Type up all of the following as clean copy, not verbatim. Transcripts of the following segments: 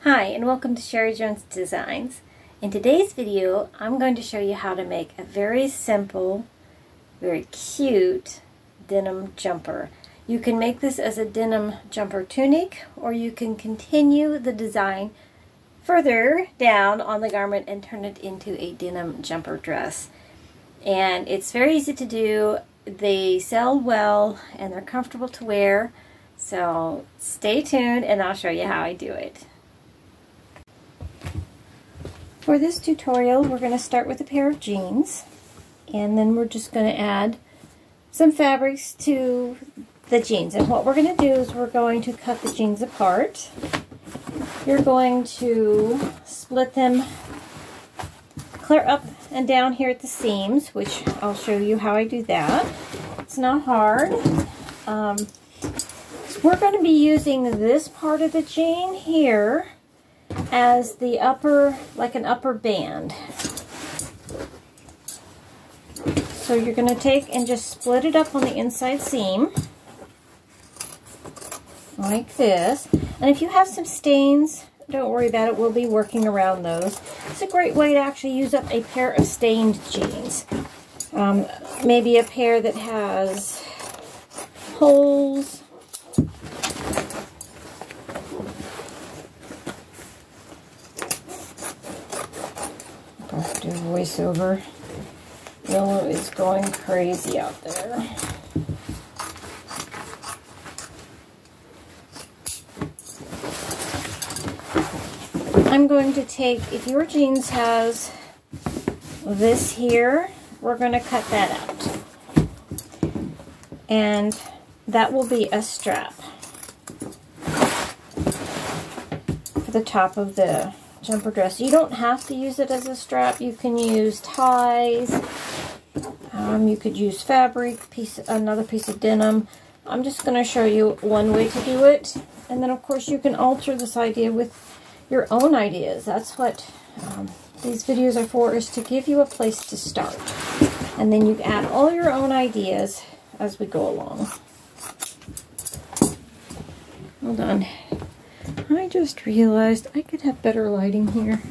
Hi, and welcome to Sherry Jones Designs. In today's video, I'm going to show you how to make a very simple, very cute denim jumper. You can make this as a denim jumper tunic, or you can continue the design further down on the garment and turn it into a denim jumper dress. And it's very easy to do. They sell well and they're comfortable to wear. So stay tuned and I'll show you how I do it. For this tutorial, we're going to start with a pair of jeans, and then we're just going to add some fabrics to the jeans. And what we're going to do is we're going to cut the jeans apart. You're going to split them clear up and down here at the seams, which I'll show you how I do that. It's not hard. We're going to be using this part of the jean here as the upper, like an upper band. So you're going to take and just split it up on the inside seam like this. And if you have some stains, don't worry about it, we'll be working around those. It's a great way to actually use up a pair of stained jeans. Maybe a pair that has holes. Do voiceover. Willow is going crazy out there. I'm going to take, if your jeans has this here, we're going to cut that out. And that will be a strap for the top of the jumper dress. You don't have to use it as a strap. You can use ties. You could use fabric, another piece of denim. I'm just going to show you one way to do it. And then, of course, you can alter this idea with your own ideas. That's what these videos are for, is to give you a place to start. And then you add all your own ideas as we go along. Hold on. I just realized I could have better lighting here.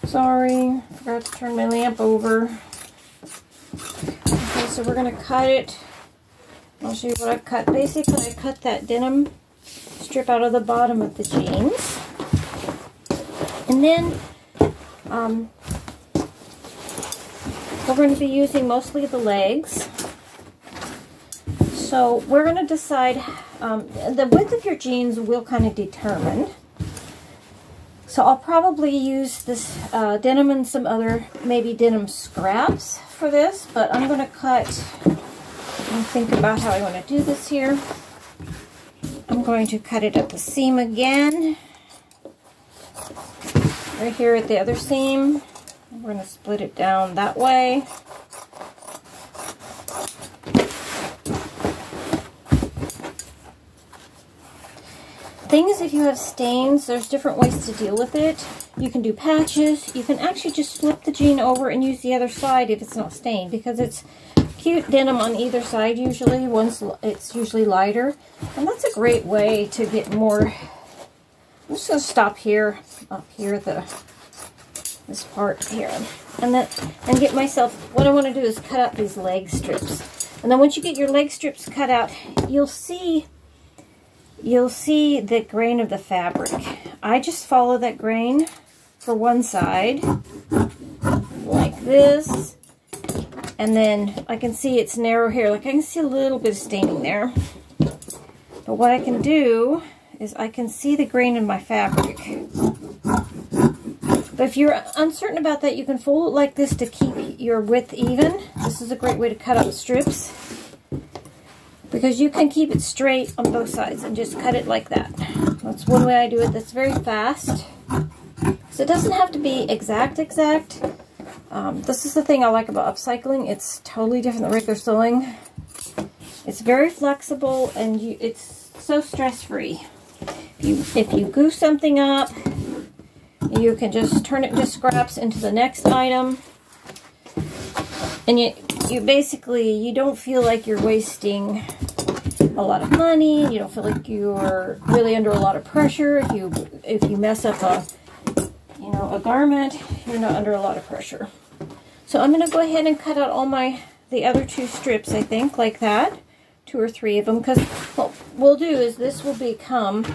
Sorry, forgot to turn my lamp over. Okay, so we're going to cut it. I'll show you what I've cut. Basically, I cut that denim strip out of the bottom of the jeans. And then we're going to be using mostly the legs. So we're going to decide, the width of your jeans will kind of determine. So I'll probably use this denim and some other maybe denim scraps for this, but I'm going to cut and think about how I want to do this here. I'm going to cut it at the seam again, right here at the other seam. We're going to split it down that way. Things, if you have stains, there's different ways to deal with it. You can do patches. You can actually just flip the jean over and use the other side if it's not stained, because it's cute denim on either side usually. It's usually lighter, and that's a great way to get more. I'm just going to stop here, up here, this part here, and get myself. What I want to do is cut out these leg strips, and then once you get your leg strips cut out, you'll see the grain of the fabric. I just follow that grain for one side, like this, and then I can see it's narrow here. Like I can see a little bit of staining there. But what I can do is I can see the grain in my fabric. But if you're uncertain about that, you can fold it like this to keep your width even. This is a great way to cut out strips, because you can keep it straight on both sides and just cut it like that. That's one way I do it. That's very fast. So it doesn't have to be exact. This is the thing I like about upcycling. It's totally different than regular sewing. It's very flexible, and it's so stress-free. If you goose something up, you can just turn it into scraps into the next item. And you basically, you don't feel like you're wasting a lot of money. You don't feel like you're really under a lot of pressure. If you mess up a garment, you're not under a lot of pressure. So I'm going to go ahead and cut out all the other 2 strips, I think, like that. 2 or 3 of them, because what we'll do is this will become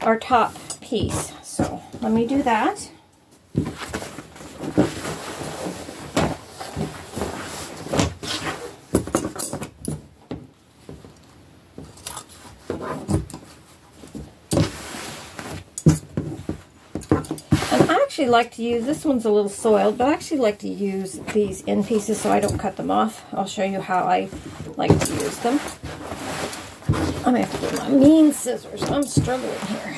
our top piece. So let me do that. Like to use, this one's a little soiled, but I actually like to use these end pieces so I don't cut them off. I'll show you how I like to use them. I'm going to have to get my mean scissors. I'm struggling here.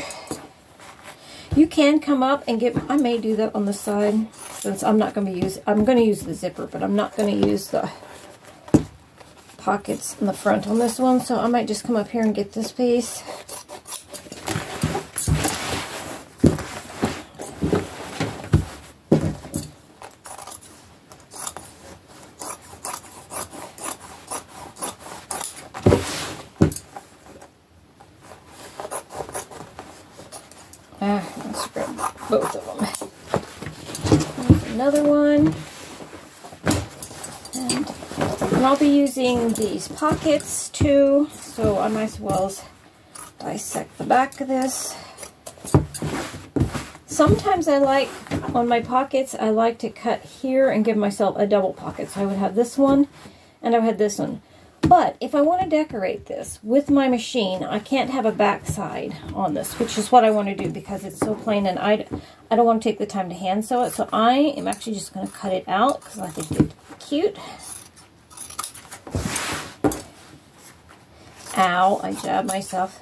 You can come up and get, I may do that on the side, since I'm not going to use, I'm going to use the zipper, but I'm not going to use the pockets in the front on this one, so I might just come up here and get this piece. Let's grab both of them. There's another one. And I'll be using these pockets too, so I might as well dissect the back of this. Sometimes I like, on my pockets, I like to cut here and give myself a double pocket. So I would have this one, and I would have this one. But if I want to decorate this with my machine, I can't have a back side on this, which is what I want to do because it's so plain, and I don't want to take the time to hand sew it. So I am actually just going to cut it out because I think it's cute. Ow, I jabbed myself.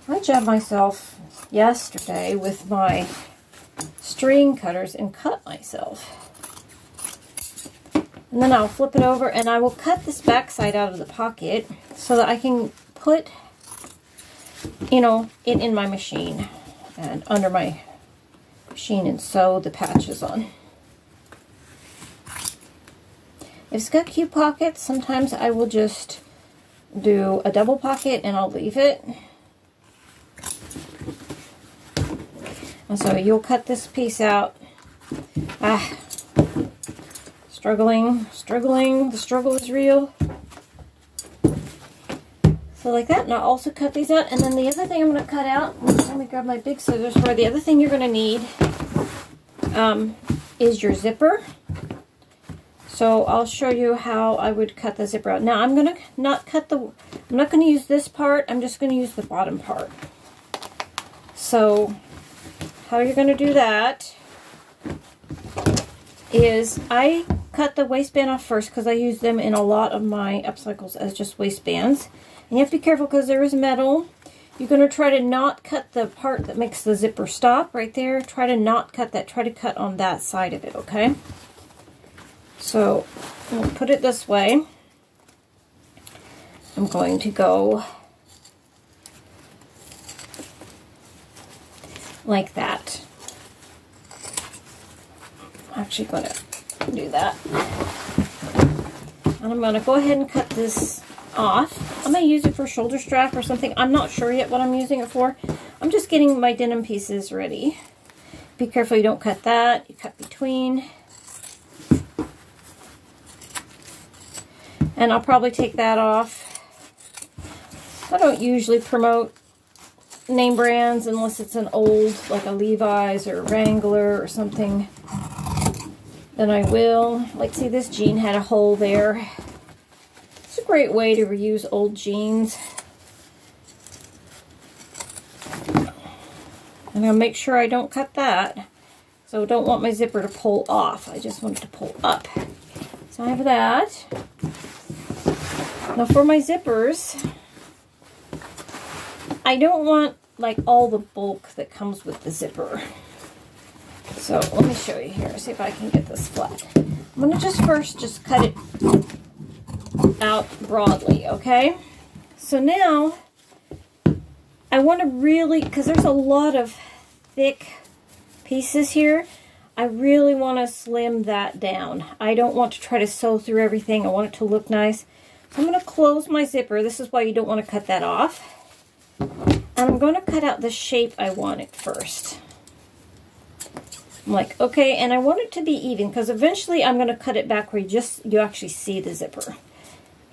I jabbed myself yesterday with my string cutters and cut myself. And then I'll flip it over and I will cut this back side out of the pocket so that I can put, it in my machine and under my machine and sew the patches on. If it's got cute pockets, sometimes I will just do a double pocket and I'll leave it. And so you'll cut this piece out. Struggling, the struggle is real. So like that, and I'll also cut these out. And then the other thing I'm going to cut out, let me grab my big scissors for the other thing you're going to need is your zipper. So I'll show you how I would cut the zipper out. Now I'm going to I'm not going to use this part, I'm just going to use the bottom part. So how you're going to do that is I cut the waistband off first because I use them in a lot of my upcycles as just waistbands. And you have to be careful because there is metal. You're going to try to not cut the part that makes the zipper stop right there. Try to not cut that. Try to cut on that side of it, okay? So we'll put it this way. I'm going to go like that. I'm actually going to do that. And I'm going to go ahead and cut this off. I may use it for shoulder strap or something. I'm not sure yet what I'm using it for. I'm just getting my denim pieces ready. Be careful you don't cut that. You cut between. And I'll probably take that off. I don't usually promote name brands unless it's an old, like a Levi's or Wrangler or something. Then I will. Like, see, this jean had a hole there. It's a great way to reuse old jeans. And I'll make sure I don't cut that. So I don't want my zipper to pull off. I just want it to pull up. So I have that. Now for my zippers, I don't want like all the bulk that comes with the zipper. So let me show you here, see if I can get this flat. I'm going to just first cut it out broadly, okay? So now I want to really, because there's a lot of thick pieces here, I really want to slim that down. I don't want to try to sew through everything. I want it to look nice. So I'm going to close my zipper. This is why you don't want to cut that off. And I'm going to cut out the shape I want it first. I'm like, okay, and I want it to be even because eventually I'm going to cut it back where you actually see the zipper.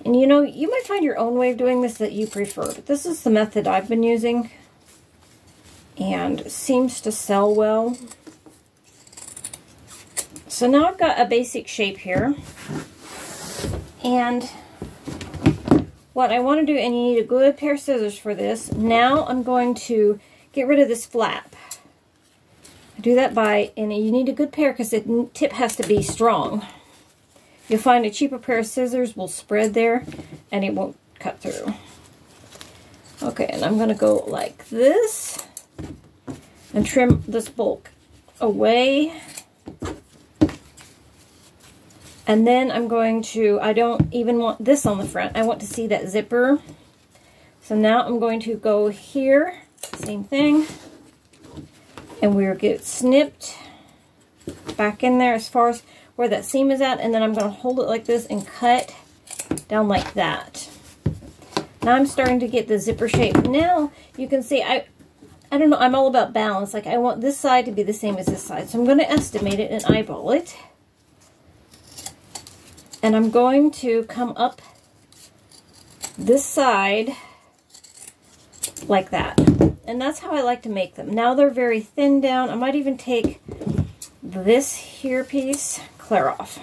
And you know, you might find your own way of doing this that you prefer, but this is the method I've been using and seems to sell well. So now I've got a basic shape here. And what I want to do, and you need a good pair of scissors for this. Now I'm going to get rid of this flap. I do that and you need a good pair because the tip has to be strong. You'll find a cheaper pair of scissors will spread there and it won't cut through. Okay, and I'm going to go like this and trim this bulk away. And then I'm going to, I don't even want this on the front. I want to see that zipper. So now I'm going to go here, same thing. And we'll get snipped back in there as far as where that seam is at. And then I'm going to hold it like this and cut down like that. Now I'm starting to get the zipper shape. Now you can see, I don't know, I'm all about balance. Like I want this side to be the same as this side. So I'm going to estimate it and eyeball it. And I'm going to come up this side like that. And that's how I like to make them. Now they're very thin down. I might even take this here piece clear off.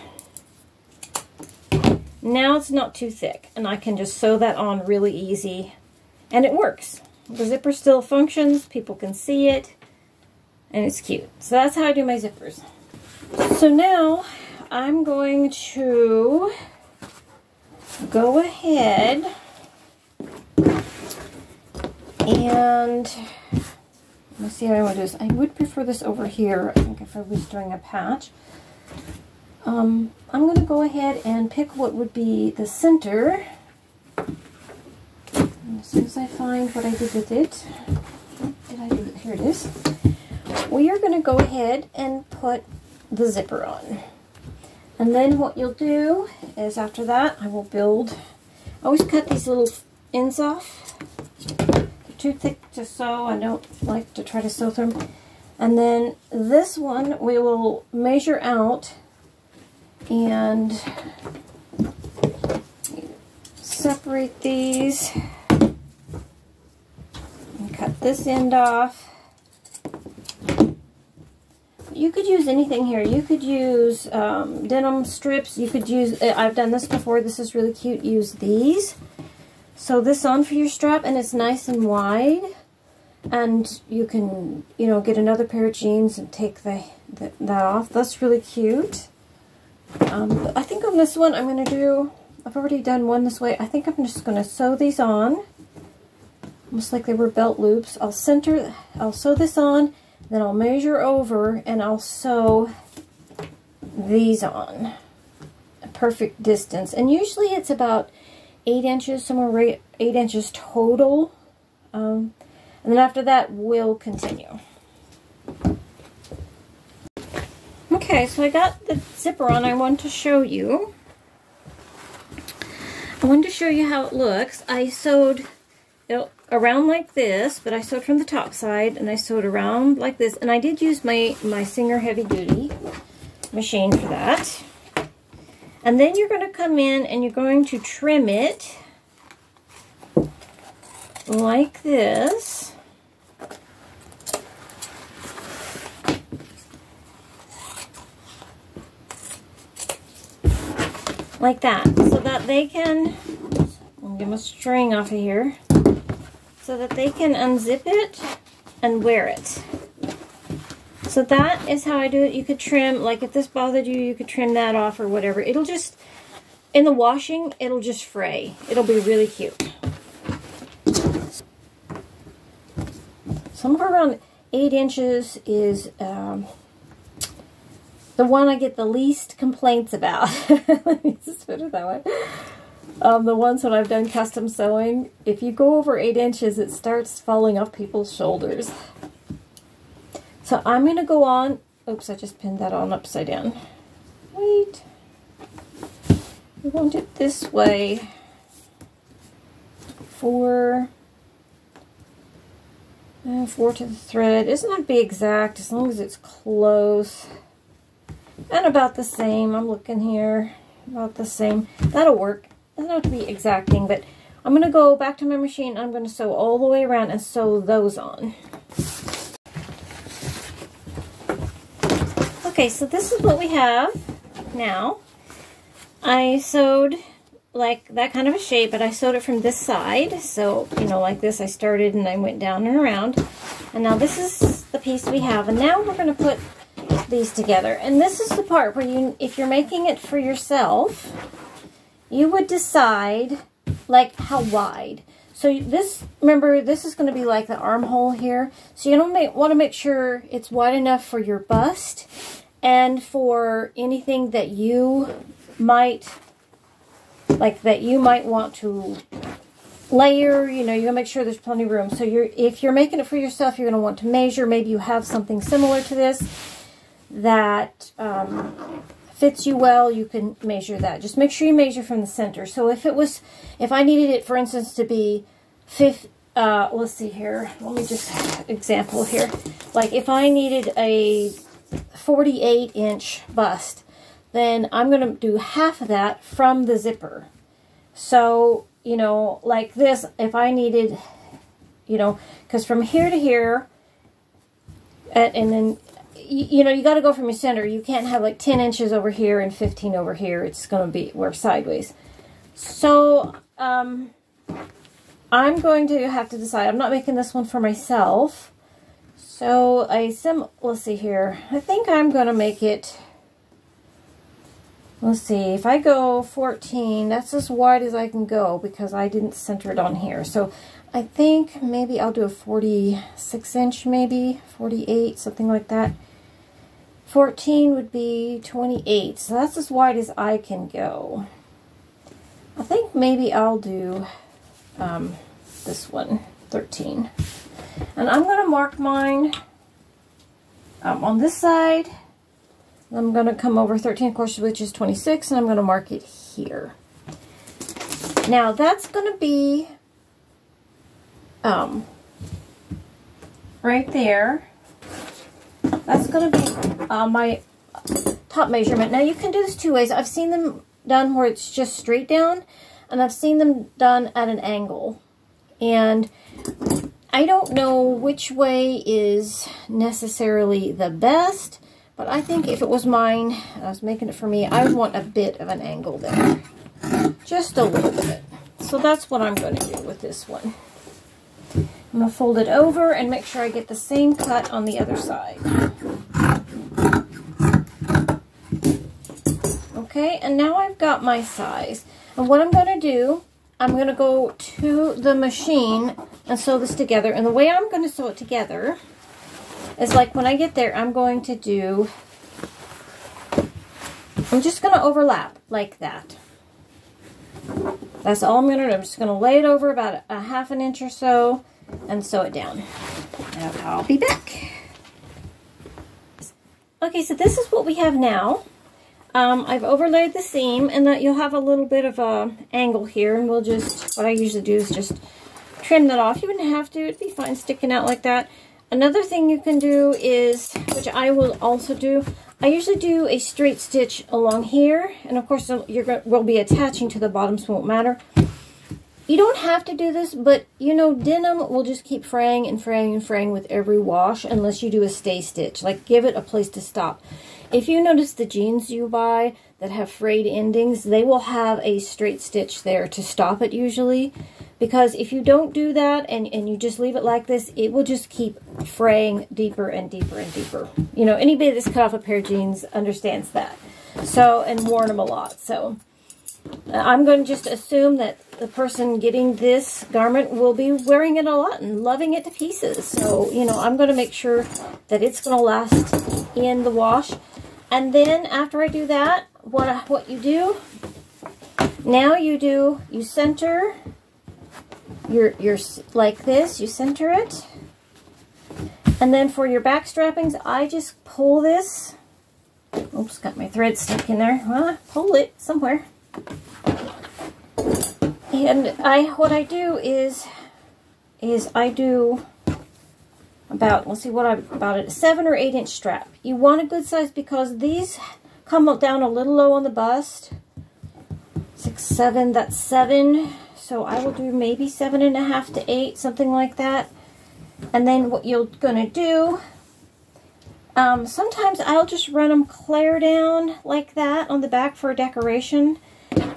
Now it's not too thick. And I can just sew that on really easy. And it works. The zipper still functions. People can see it. And it's cute. So that's how I do my zippers. So now I'm going to go ahead and let's see how I want to do this. I would prefer this over here, I think, if I was doing a patch. I'm going to go ahead and pick what would be the center. And as soon as I find what I did with it, did I do it? Here it is. We are going to go ahead and put the zipper on. And then what you'll do is after that, I will build, I always cut these little ends off. They're too thick to sew. I don't like to try to sew through them. And then this one, we will measure out and separate these. And cut this end off. You could use anything here. You could use denim strips. You could use, I've done this before. This is really cute. Use these. Sew this on for your strap and it's nice and wide. And you can, you know, get another pair of jeans and take that off. That's really cute. I think on this one I'm going to do, I've already done one this way. I think I'm just going to sew these on. Almost like they were belt loops. I'll sew this on. Then I'll measure over and I'll sew these on a perfect distance. And usually it's about 8 inches, somewhere 8 inches total. And then after that, we'll continue. Okay, so I got the zipper on. I want to show you. I wanted to show you how it looks. I sewed around like this, but I sewed from the top side and I sewed around like this, and I did use my Singer heavy duty machine for that. And then you're going to come in and you're going to trim it like this. Like that, so that they can, I'll get my string off of here, so that they can unzip it and wear it. So that is how I do it. You could trim, like if this bothered you, you could trim that off or whatever. It'll just, in the washing, it'll just fray. It'll be really cute. Somewhere around 8 inches is the one I get the least complaints about. Let me just put it that way. The ones when I've done custom sewing, if you go over 8 inches, it starts falling off people's shoulders. So I'm going to go on, oops, I just pinned that on upside down. Wait. We want it this way. 4 to the thread. It's not be exact as long as it's close. And about the same. I'm looking here. About the same. That'll work. It doesn't have to be exacting, but I'm going to go back to my machine. I'm going to sew all the way around and sew those on. Okay, so this is what we have now. I sewed like that kind of a shape, but I sewed it from this side. So, you know, like this, I started and I went down and around. And now this is the piece we have. And now we're going to put these together. And this is the part where you, if you're making it for yourself, you would decide like how wide. So this, remember, this is going to be like the armhole here. So you don't want to make sure it's wide enough for your bust and for anything that you might, like that you might want to layer. You know, you gotta make sure there's plenty of room. So if you're making it for yourself, you're gonna want to measure. Maybe you have something similar to this that fits you well. You can measure that. Just make sure you measure from the center. So if I needed it, for instance, to be let's see here. Let me just example here. Like if I needed a 48-inch bust, then I'm going to do half of that from the zipper. So, you know, like this, if I needed, you know, because from here to here, and then, you know, you got to go from your center. You can't have like 10 inches over here and 15 over here. It's going to be, we're sideways. So, I'm going to have to decide. I'm not making this one for myself. So, let's see here. I think I'm going to make it, let's see, if I go 14, that's as wide as I can go because I didn't center it on here. So I think maybe I'll do a 46 inch, maybe 48, something like that. 14 would be 28, so that's as wide as I can go. I think maybe I'll do this one, 13. And I'm going to mark mine on this side. I'm going to come over 13, of course, which is 26, and I'm going to mark it here. Now, that's going to be right there. That's going to be my top measurement. Now, you can do this two ways. I've seen them done where it's just straight down, and I've seen them done at an angle. And I don't know which way is necessarily the best, but I think if it was mine, I was making it for me, I would want a bit of an angle there. Just a little bit. So that's what I'm going to do with this one. I'm going to fold it over and make sure I get the same cut on the other side. Okay, and now I've got my size. And what I'm going to do, I'm going to go to the machine and sew this together. And the way I'm going to sew it together is like when I get there, I'm going to do, I'm just going to overlap like that. That's all I'm going to do. I'm just going to lay it over about a ½ inch or so and sew it down. And I'll be back. Okay, so this is what we have now. I've overlaid the seam, and that you'll have a little bit of a angle here, and we'll just, what I usually do is just trim that off. You wouldn't have to, it'd be fine sticking out like that. Another thing you can do is, which I will also do, I usually do a straight stitch along here, and of course we'll be attaching to the bottom, so it won't matter. You don't have to do this, but you know, denim will just keep fraying and fraying and fraying with every wash unless you do a stay stitch. Like, give it a place to stop. If you notice the jeans you buy that have frayed endings, they will have a straight stitch there to stop it usually. Because if you don't do that and you just leave it like this, it will just keep fraying deeper and deeper and deeper. You know, anybody that's cut off a pair of jeans understands that. So, and worn them a lot. So, I'm going to just assume that the person getting this garment will be wearing it a lot and loving it to pieces. So, you know, I'm going to make sure that it's going to last in the wash. And then after I do that, what you do, now you center your like this, you center it. And then for your back strappings, I just pull this. Oops, got my thread stuck in there. Well, pull it somewhere. And what I do is I do about, let's see what about a 7 or 8 inch strap. You want a good size because these come down a little low on the bust. 6, 7, that's 7. So I will do maybe 7.5 to 8, something like that. And then what you're gonna do, sometimes I'll just run them clear down like that on the back for a decoration.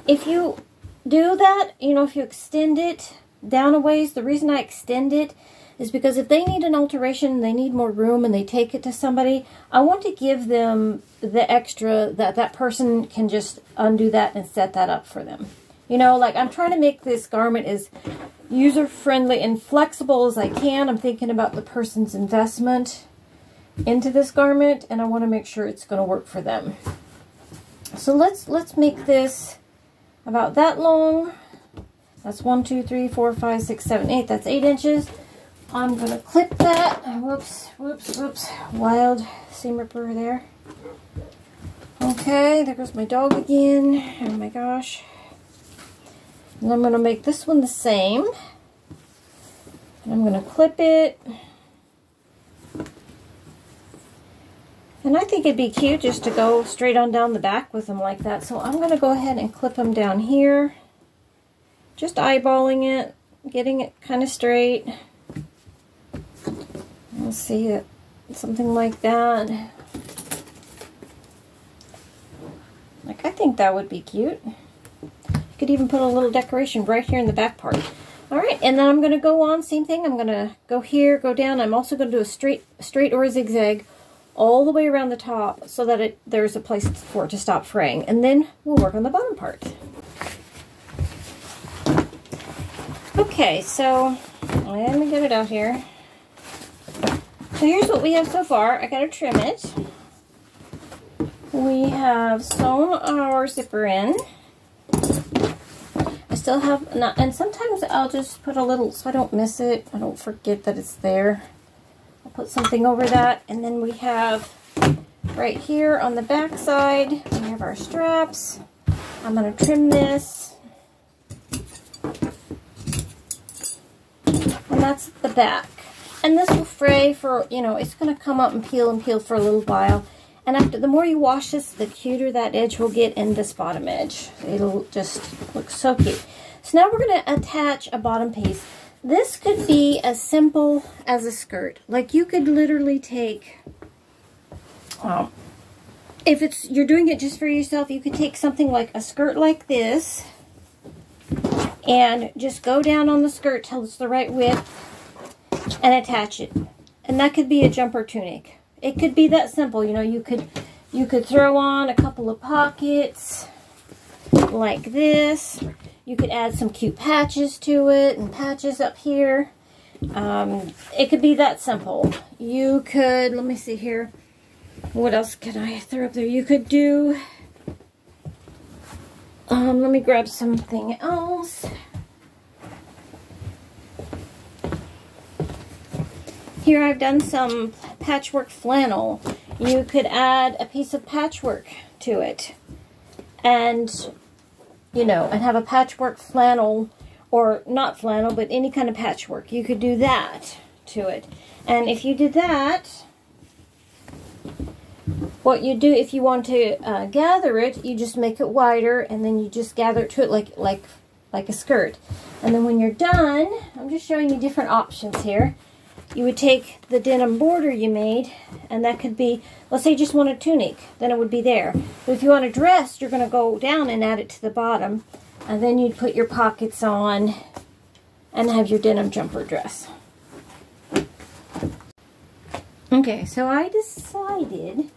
If you do that, you know, if you extend it down a ways, the reason I extend it is because if they need an alteration, they need more room and they take it to somebody, I want to give them the extra that person can just undo that and set that up for them. You know, like I'm trying to make this garment as user-friendly and flexible as I can. I'm thinking about the person's investment into this garment and I want to make sure it's going to work for them. So let's make this about that long. That's 1, 2, 3, 4, 5, 6, 7, 8. That's 8 inches. I'm going to clip that. Whoops, whoops, whoops. Wild seam ripper there. Okay, there goes my dog again. Oh my gosh. And I'm going to make this one the same. And I'm going to clip it. And I think it'd be cute just to go straight on down the back with them like that. So I'm going to go ahead and clip them down here. Just eyeballing it, getting it kind of straight. Let's see it, something like that. Like I think that would be cute. You could even put a little decoration right here in the back part. All right, and then I'm going to go on, same thing. I'm going to go here, go down. I'm also going to do a straight or a zigzag all the way around the top so that there's a place for it to stop fraying. And then we'll work on the bottom part. Okay, so let me get it out here. So here's what we have so far. I gotta trim it. We have sewn our zipper in. I still have, and sometimes I'll just put a little, so I don't miss it. I don't forget that it's there. I'll put something over that. And then we have right here on the back side, we have our straps. I'm gonna trim this. And that's the back. And this will fray for, you know, it's going to come up and peel for a little while. And after, the more you wash this, the cuter that edge will get in this bottom edge. It'll just look so cute. So now we're going to attach a bottom piece. This could be as simple as a skirt. Like you could literally take, if you're doing it just for yourself, you could take something like a skirt like this and just go down on the skirt till it's the right width and attach it. And that could be a jumper tunic. It could be that simple. You know, you could throw on a couple of pockets like this. You could add some cute patches to it and patches up here. It could be that simple. You could, let me see here. What else could I throw up there? You could do, let me grab something else. Here I've done some patchwork flannel. You could add a piece of patchwork to it. And, you know, and have a patchwork flannel, or not flannel, but any kind of patchwork. You could do that to it. And if you did that, what you do, if you want to gather it, you just make it wider, and then you just gather it to it like a skirt. And then when you're done, I'm just showing you different options here. You would take the denim border you made, and that could be, let's say you just want a tunic, then it would be there. But if you want a dress, you're going to go down and add it to the bottom, and then you'd put your pockets on and have your denim jumper dress. Okay, so I decided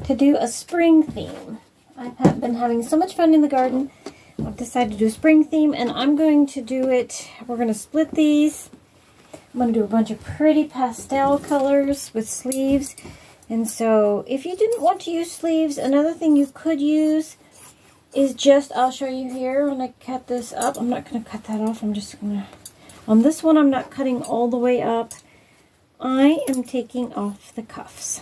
to do a spring theme. I've been having so much fun in the garden. I've decided to do a spring theme, and I'm going to do it, we're going to split these. I'm going to do a bunch of pretty pastel colors with sleeves. And so if you didn't want to use sleeves, another thing you could use is just, I'll show you here when I cut this up. I'm not going to cut that off. I'm just going to, on this one, I'm not cutting all the way up. I am taking off the cuffs,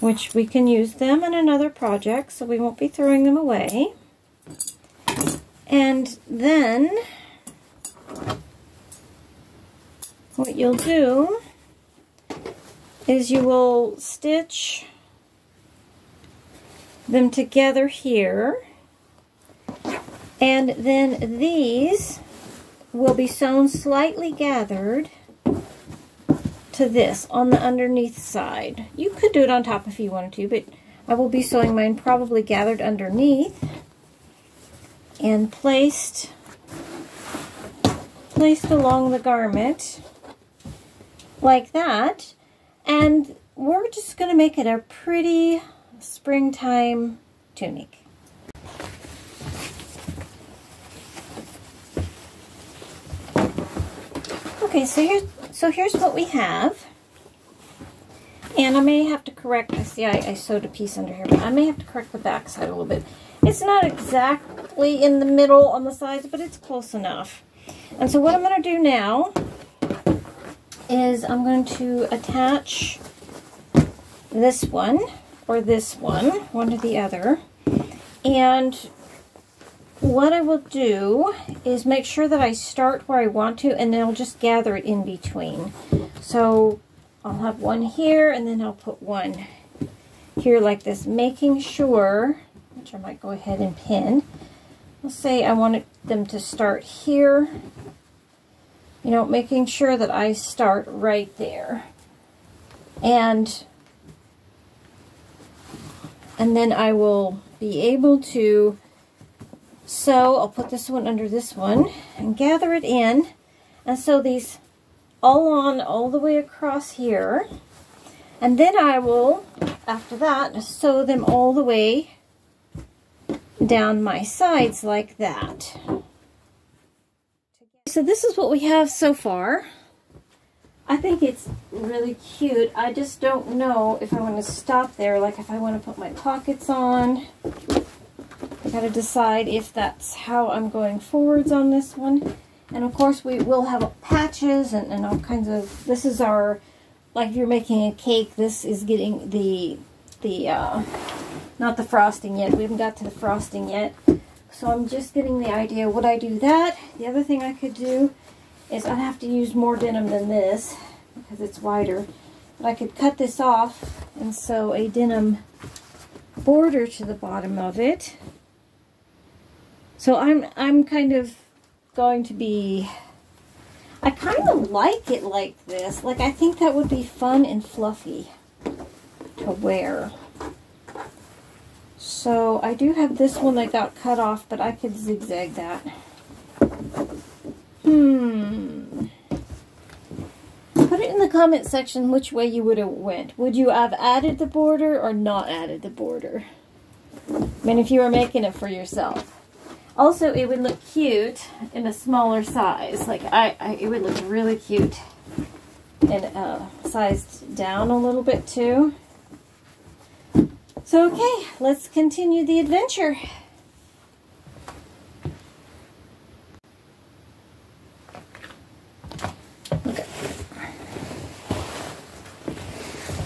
which we can use them in another project, so we won't be throwing them away. And then what you'll do is you will stitch them together here, and then these will be sewn slightly gathered to this on the underneath side. You could do it on top if you wanted to, but I will be sewing mine probably gathered underneath and placed along the garment like that. And we're just going to make it a pretty springtime tunic. Okay, so here's what we have. And I may have to correct, I sewed a piece under here, but I may have to correct the back side a little bit. It's not exactly in the middle on the sides, but it's close enough. And so what I'm going to do now is I'm going to attach this one, or this one to the other. And what I will do is make sure that I start where I want to, and then I'll just gather it in between. So I'll have one here, and then I'll put one here like this, making sure, which I might go ahead and pin. Let's say I wanted them to start here. You know, making sure that I start right there. And then I will be able to sew. I'll put this one under this one and gather it in, and sew these all the way across here. And then I will, after that, sew them all the way down my sides like that. So this is what we have so far. I think it's really cute. I just don't know if I want to stop there, like if I want to put my pockets on. I gotta decide if that's how I'm going forwards on this one. And of course we will have patches and all kinds of, this is our, like if you're making a cake, this is getting the not the frosting yet. We haven't got to the frosting yet. So I'm just getting the idea. Would I do that? The other thing I could do is I'd have to use more denim than this because it's wider. But I could cut this off and sew a denim border to the bottom of it. So I'm kind of going to be, I kind of like it like this. Like I think that would be fun and fluffy to wear. So I do have this one that got cut off, but I could zigzag that. Put it in the comment section which way you would have went. Would you have added the border or not added the border? I mean, if you were making it for yourself. Also, it would look cute in a smaller size. Like it would look really cute and sized down a little bit too. So, okay, let's continue the adventure.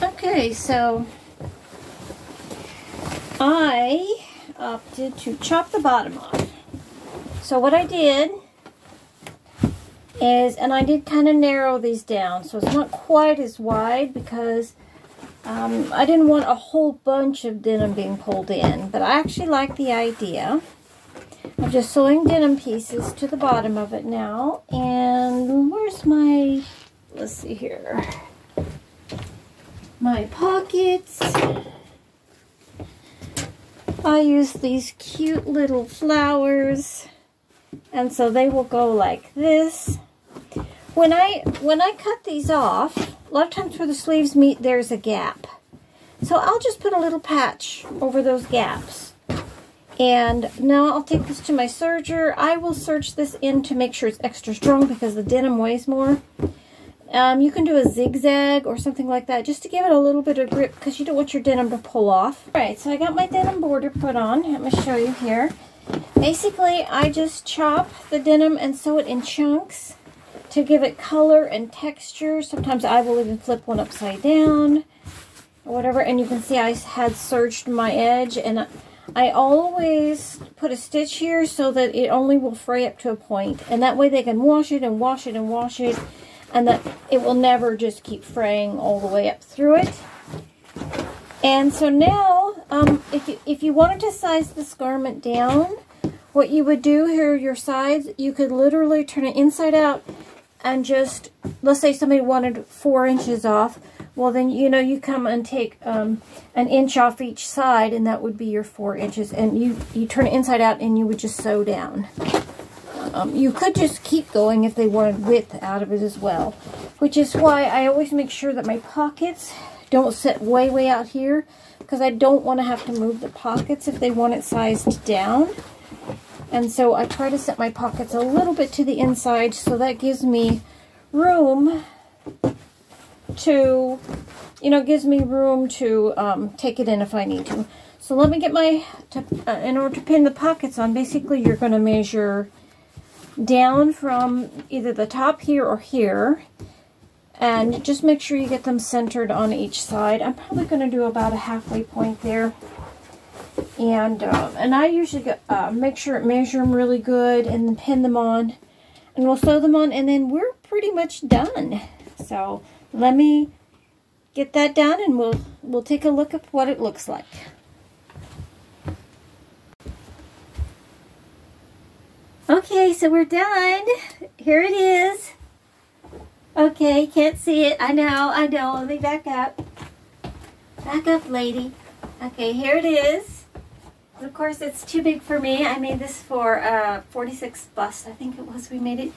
Okay, so I opted to chop the bottom off. So what I did is, and I did kind of narrow these down, so it's not quite as wide because I didn't want a whole bunch of denim being pulled in, but I actually like the idea of just sewing denim pieces to the bottom of it now. And where's my, let's see here, my pockets. I use these cute little flowers, and so they will go like this. When I cut these off, a lot of times where the sleeves meet, there's a gap. So I'll just put a little patch over those gaps. And now I'll take this to my serger. I will serge this in to make sure it's extra strong because the denim weighs more. You can do a zigzag or something like that just to give it a little bit of grip because you don't want your denim to pull off. Alright, so I got my denim border put on. Let me show you here. Basically, I just chop the denim and sew it in chunks to give it color and texture. Sometimes I will even flip one upside down or whatever. And you can see I had serged my edge, and I always put a stitch here so that it only will fray up to a point, and that way they can wash it and wash it and wash it, and that it will never just keep fraying all the way up through it. And so now, if you wanted to size this garment down, what you would do here, your sides, you could literally turn it inside out and just, let's say somebody wanted 4 inches off. Well, then, you know, you come and take an inch off each side, and that would be your 4 inches. And you turn it inside out, and you would just sew down. You could just keep going if they wanted width out of it as well, which is why I always make sure that my pockets don't sit way, way out here, because I don't want to have to move the pockets if they want it sized down. And so I try to set my pockets a little bit to the inside, so that gives me room to, you know, take it in if I need to. So let me get in order to pin the pockets on, basically you're going to measure down from either the top here or here, and just make sure you get them centered on each side. I'm probably going to do about a halfway point there. And I usually make sure measure them really good and then pin them on, and we'll sew them on, and then we're pretty much done. So let me get that done, and we'll take a look at what it looks like. Okay, so we're done. Here it is. Okay, can't see it. I know. Let me back up. Back up, lady. Okay, here it is. Of course, it's too big for me. I made this for 46 bust, I think it was we made it.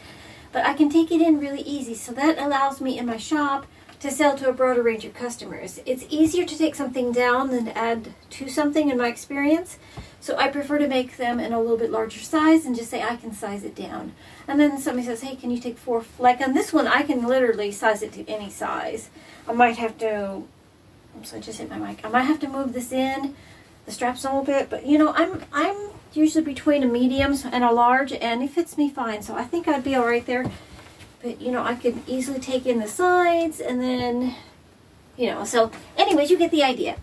But I can take it in really easy, so that allows me in my shop to sell to a broader range of customers. It's easier to take something down than to add to something in my experience. So I prefer to make them in a little bit larger size and just say I can size it down. And then somebody says, hey, can you take 4? Like on this one, I can literally size it to any size. I might have to, oops, I just hit my mic. I might have to move this in, the straps a little bit, but you know, I'm usually between a medium and a large, and it fits me fine, so I think I'd be all right there. But you know, I could easily take in the sides, and then, you know, so anyways, you get the idea.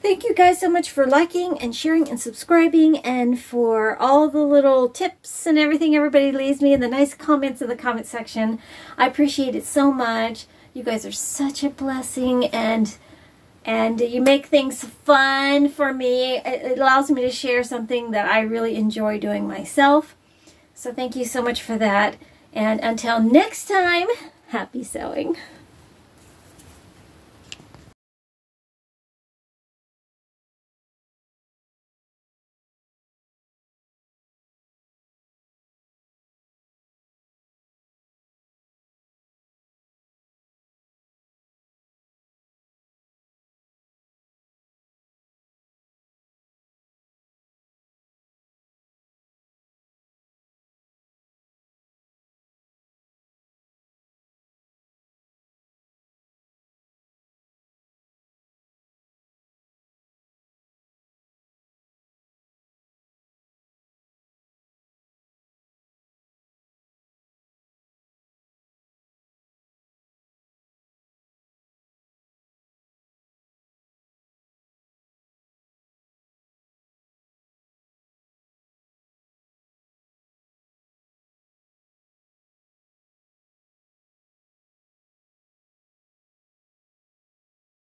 Thank you guys so much for liking and sharing and subscribing, and for all the little tips and everything everybody leaves me, and the nice comments in the comment section. I appreciate it so much. You guys are such a blessing, and you make things fun for me. It allows me to share something that I really enjoy doing myself. So thank you so much for that. And until next time, happy sewing.